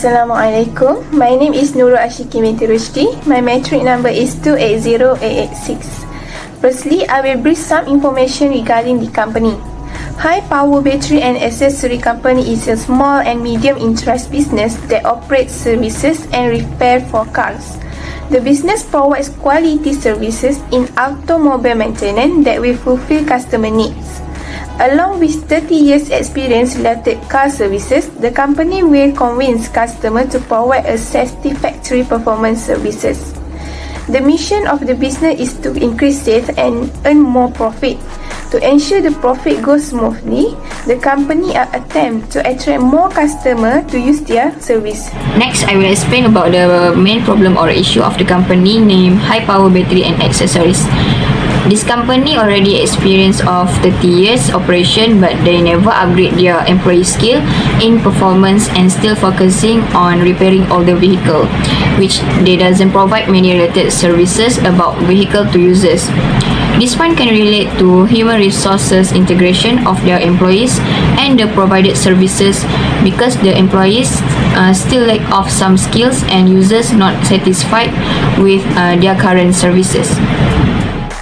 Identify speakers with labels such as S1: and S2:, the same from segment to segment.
S1: Assalamualaikum. My name is Nurul Ashiki BPMN2023. My metric number is 280886. Firstly, I will brief some information regarding the company. High Power Battery and Accessory Company is a small and medium interest business that operates services and repair for cars. The business provides quality services in automobile maintenance that will fulfill customer needs. Along with 30 years experience related car services, the company will convince customers to provide a satisfactory performance services. The mission of the business is to increase sales and earn more profit. To ensure the profit goes smoothly, the company attempt to attract more customers to use their service.
S2: Next, I will explain about the main problem or issue of the company named High Power Battery and Accessories. This company already experienced of 30 years operation, but they never upgrade their employee skill in performance and still focusing on repairing older vehicle, which they doesn't provide many related services about vehicle to users. This point can relate to human resources integration of their employees and the provided services because the employees still lack of some skills and users not satisfied with their current services.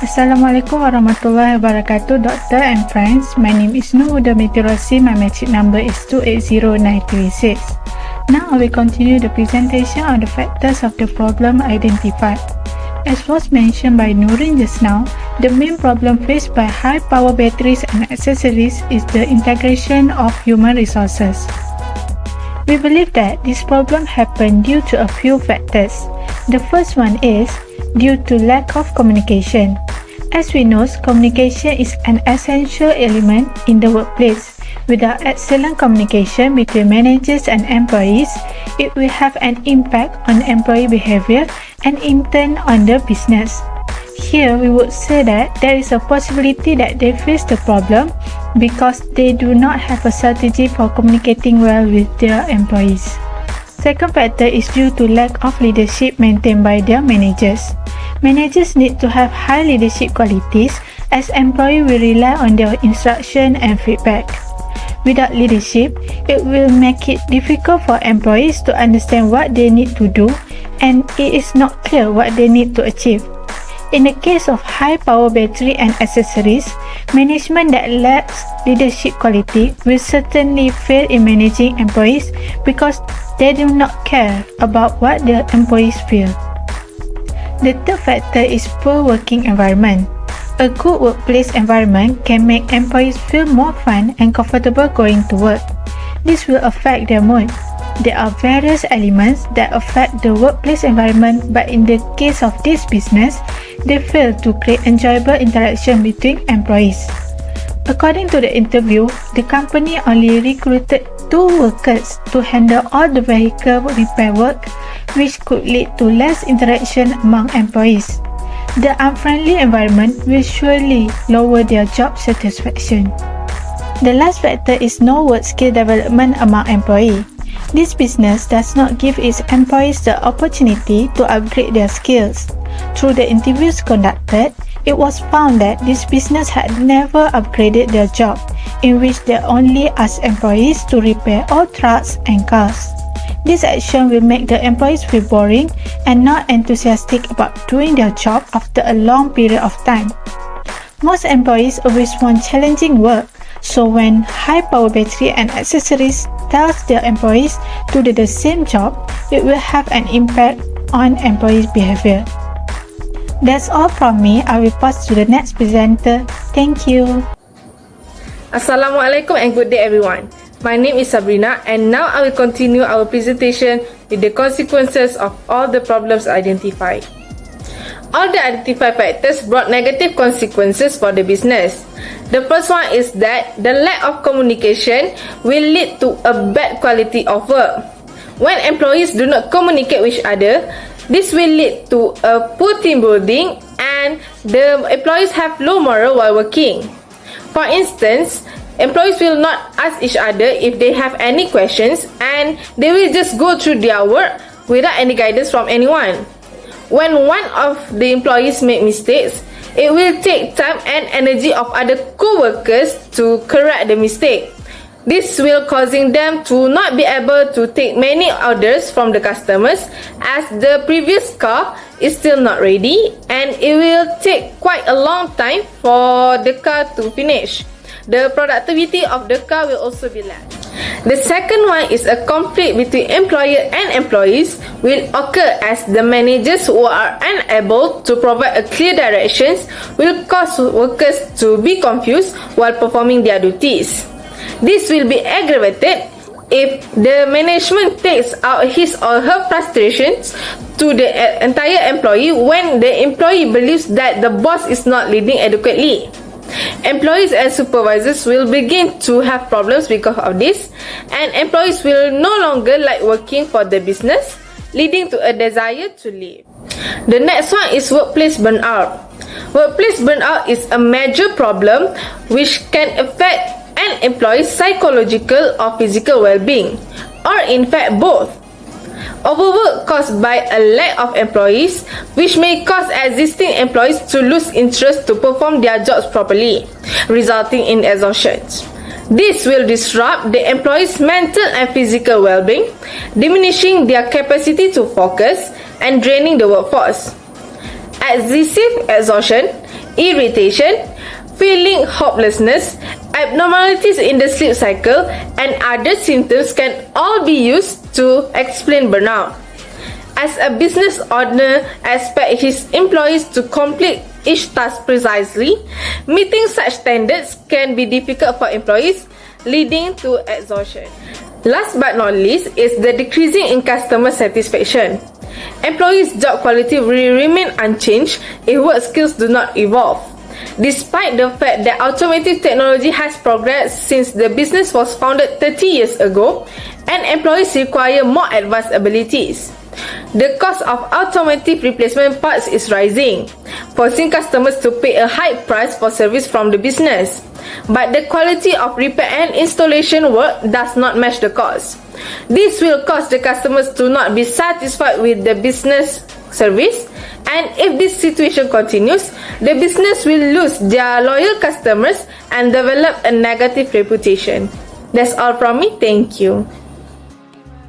S3: Assalamualaikum warahmatullahi wabarakatuh, Doctor and friends. My name is Nurul BPMN2023. My metric number is 280936. Now I will continue the presentation on the factors of the problem identified. As was mentioned by Nurin just now, the main problem faced by high power batteries and accessories is the integration of human resources. We believe that this problem happened due to a few factors. The first one is due to lack of communication. As we know, communication is an essential element in the workplace. Without excellent communication between managers and employees, it will have an impact on employee behavior and in turn on the business. Here, we would say that there is a possibility that they face the problem because they do not have a strategy for communicating well with their employees. Second factor is due to lack of leadership maintained by their managers. Managers need to have high leadership qualities as employees will rely on their instruction and feedback. Without leadership, it will make it difficult for employees to understand what they need to do and it is not clear what they need to achieve. In the case of high power battery and accessories, management that lacks leadership quality will certainly fail in managing employees because they do not care about what their employees feel. The third factor is poor working environment. A good workplace environment can make employees feel more fun and comfortable going to work. This will affect their mood. There are various elements that affect the workplace environment, but in the case of this business, they fail to create enjoyable interaction between employees. According to the interview, the company only recruited 2 workers to handle all the vehicle repair work, which could lead to less interaction among employees. The unfriendly environment will surely lower their job satisfaction. The last factor is no work skill development among employees. This business does not give its employees the opportunity to upgrade their skills. Through the interviews conducted, it was found that this business had never upgraded their job, in which they only asked employees to repair all trucks and cars. This action will make the employees feel boring and not enthusiastic about doing their job after a long period of time. Most employees always want challenging work, so when high power battery and accessories tells their employees to do the same job, it will have an impact on employees' behavior. That's all from me. I will pass to the next presenter. Thank you.
S4: Assalamualaikum and good day everyone. My name is Sabrina and now I will continue our presentation with the consequences of all the problems identified. All the identified factors brought negative consequences for the business. The first one is that the lack of communication will lead to a bad quality of work. When employees do not communicate with each other, this will lead to a poor team building and the employees have low morale while working. For instance, employees will not ask each other if they have any questions and they will just go through their work without any guidance from anyone. When one of the employees make mistakes, it will take time and energy of other co-workers to correct the mistake. This will causing them to not be able to take many orders from the customers as the previous car is still not ready and it will take quite a long time for the car to finish. The productivity of the car will also be less. The second one is a conflict between employer and employees will occur as the managers who are unable to provide a clear directions will cause workers to be confused while performing their duties. This will be aggravated if the management takes out his or her frustrations to the entire employee when the employee believes that the boss is not leading adequately. Employees and supervisors will begin to have problems because of this, and employees will no longer like working for the business, leading to a desire to leave. The next one is workplace burnout. Workplace burnout is a major problem which can affect an employee's psychological or physical well-being, or in fact both. Overwork caused by a lack of employees, which may cause existing employees to lose interest to perform their jobs properly, resulting in exhaustion. This will disrupt the employees' mental and physical well-being, diminishing their capacity to focus and draining the workforce. Excessive exhaustion, irritation, feeling hopelessness, abnormalities in the sleep cycle, and other symptoms can all be used to explain burnout. As a business owner expects his employees to complete each task precisely, meeting such standards can be difficult for employees, leading to exhaustion. Last but not least is the decreasing in customer satisfaction. Employees' job quality will remain unchanged if work skills do not evolve. Despite the fact that automotive technology has progressed since the business was founded 30 years ago, and employees require more advanced abilities. The cost of automotive replacement parts is rising, forcing customers to pay a high price for service from the business. But the quality of repair and installation work does not match the cost. This will cause the customers to not be satisfied with the business service, and if this situation continues, the business will lose their loyal customers and develop a negative reputation. That's all from me. Thank you.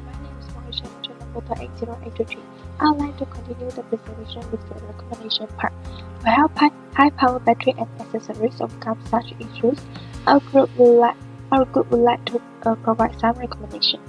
S5: My name is Mauritius, number 8023. I would like to continue the presentation with the recommendation part. To help high-power battery and accessories overcome such issues, our group would like to provide some recommendations.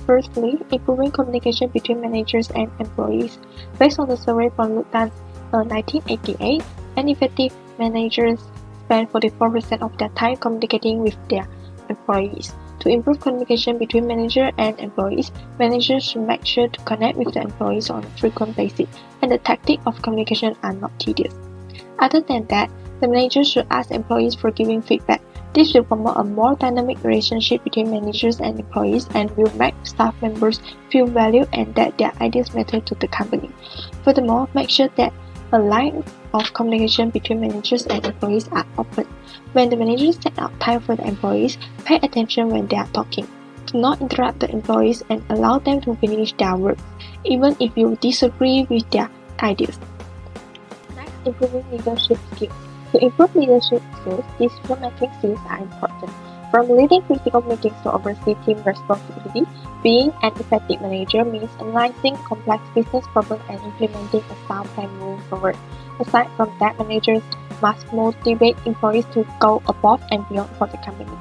S5: Firstly, improving communication between managers and employees. Based on the survey from Lufthansa 1988, an effective managers spend 44% of their time communicating with their employees. To improve communication between manager and employees, managers should make sure to connect with the employees on a frequent basis, and the tactics of communication are not tedious. Other than that, the manager should ask employees for giving feedback. This will promote a more dynamic relationship between managers and employees and will make staff members feel valued and that their ideas matter to the company. Furthermore, make sure that a line of communication between managers and employees are open. When the managers set out time for the employees, pay attention when they are talking. Do not interrupt the employees and allow them to finish their work, even if you disagree with their ideas. Next, improving leadership skills. To improve leadership skills, decision-making skills are important. From leading critical meetings to oversee team responsibility, being an effective manager means analyzing complex business problems and implementing a sound plan moving forward. Aside from that, managers must motivate employees to go above and beyond for the company.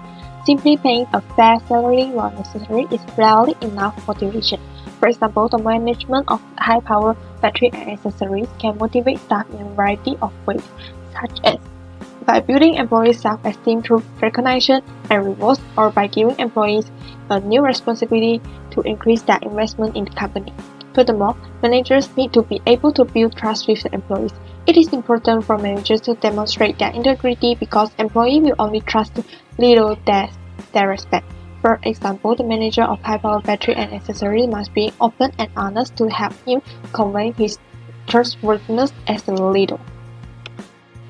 S5: Simply paying a fair salary while necessary is rarely enough motivation. For example, the management of high-power battery and accessories can motivate staff in a variety of ways, such as by building employees' self-esteem through recognition and rewards, or by giving employees a new responsibility to increase their investment in the company. Furthermore, managers need to be able to build trust with the employees. It is important for managers to demonstrate their integrity because employees will only trust little that they respect. For example, the manager of high-power battery and accessories must be open and honest to help him convey his trustworthiness as a leader.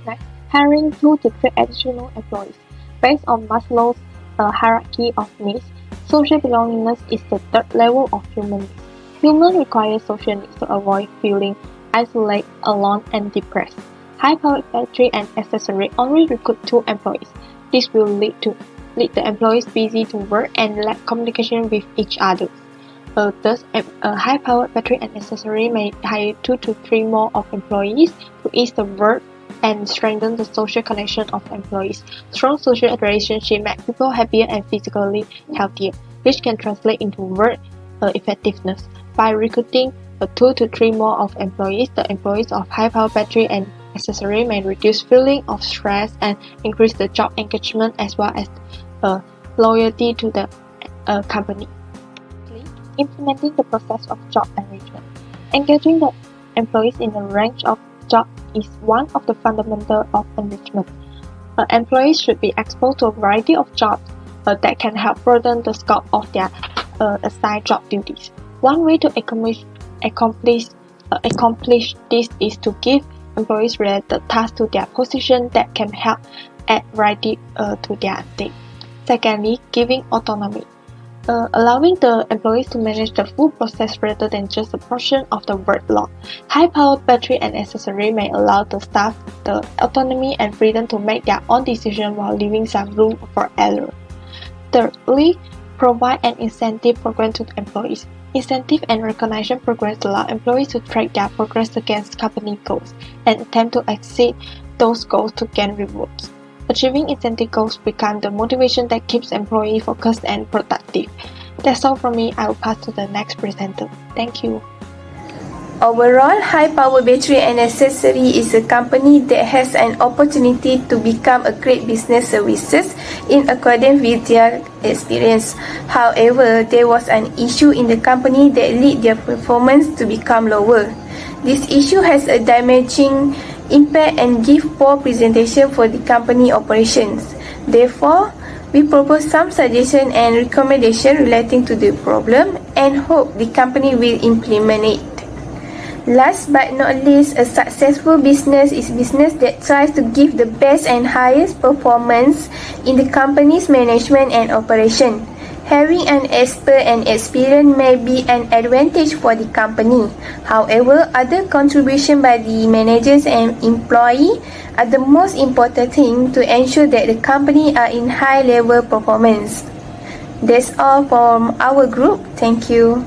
S5: Next, hiring 2 to 3 additional employees. Based on Maslow's hierarchy of needs, social belongingness is the third level of human needs. Humans require social needs to avoid feeling isolated, alone, and depressed. High-powered battery and accessory only recruit 2 employees. This will lead to lead the employees busy to work and lack communication with each other. Thus, a high-powered battery and accessory may hire 2 to 3 more of employees to ease the work and strengthen the social connection of employees. Strong social relationship make people happier and physically healthier, which can translate into work effectiveness. By recruiting 2 to 3 more of employees, the employees of high-power battery and accessory may reduce feeling of stress and increase the job engagement as well as loyalty to the company. Implementing the process of job enrichment. Engaging the employees in a range of jobs is one of the fundamentals of enrichment. Employees should be exposed to a variety of jobs that can help broaden the scope of their assigned job duties. One way to accomplish this is to give employees related tasks to their position that can help add variety to their day. Secondly, giving autonomy. Allowing the employees to manage the full process rather than just a portion of the workload. High-powered battery and accessory may allow the staff the autonomy and freedom to make their own decisions while leaving some room for error. Thirdly, provide an incentive program to the employees. Incentive and recognition programs allow employees to track their progress against company goals and attempt to exceed those goals to gain rewards. Achieving incentive goals become the motivation that keeps employees focused and productive. That's all from me. I will pass to the next presenter. Thank you.
S1: Overall, High Power Battery and Accessory is a company that has an opportunity to become a great business services in accordance with their experience. However, there was an issue in the company that led their performance to become lower. This issue has a damaging impact and give poor presentation for the company operations. Therefore, we propose some suggestions and recommendations relating to the problem and hope the company will implement it. Last but not least, a successful business is business that tries to give the best and highest performance in the company's management and operation. Having an expert and experience may be an advantage for the company. However, other contribution by the managers and employee are the most important thing to ensure that the company are in high level performance. That's all from our group. Thank you.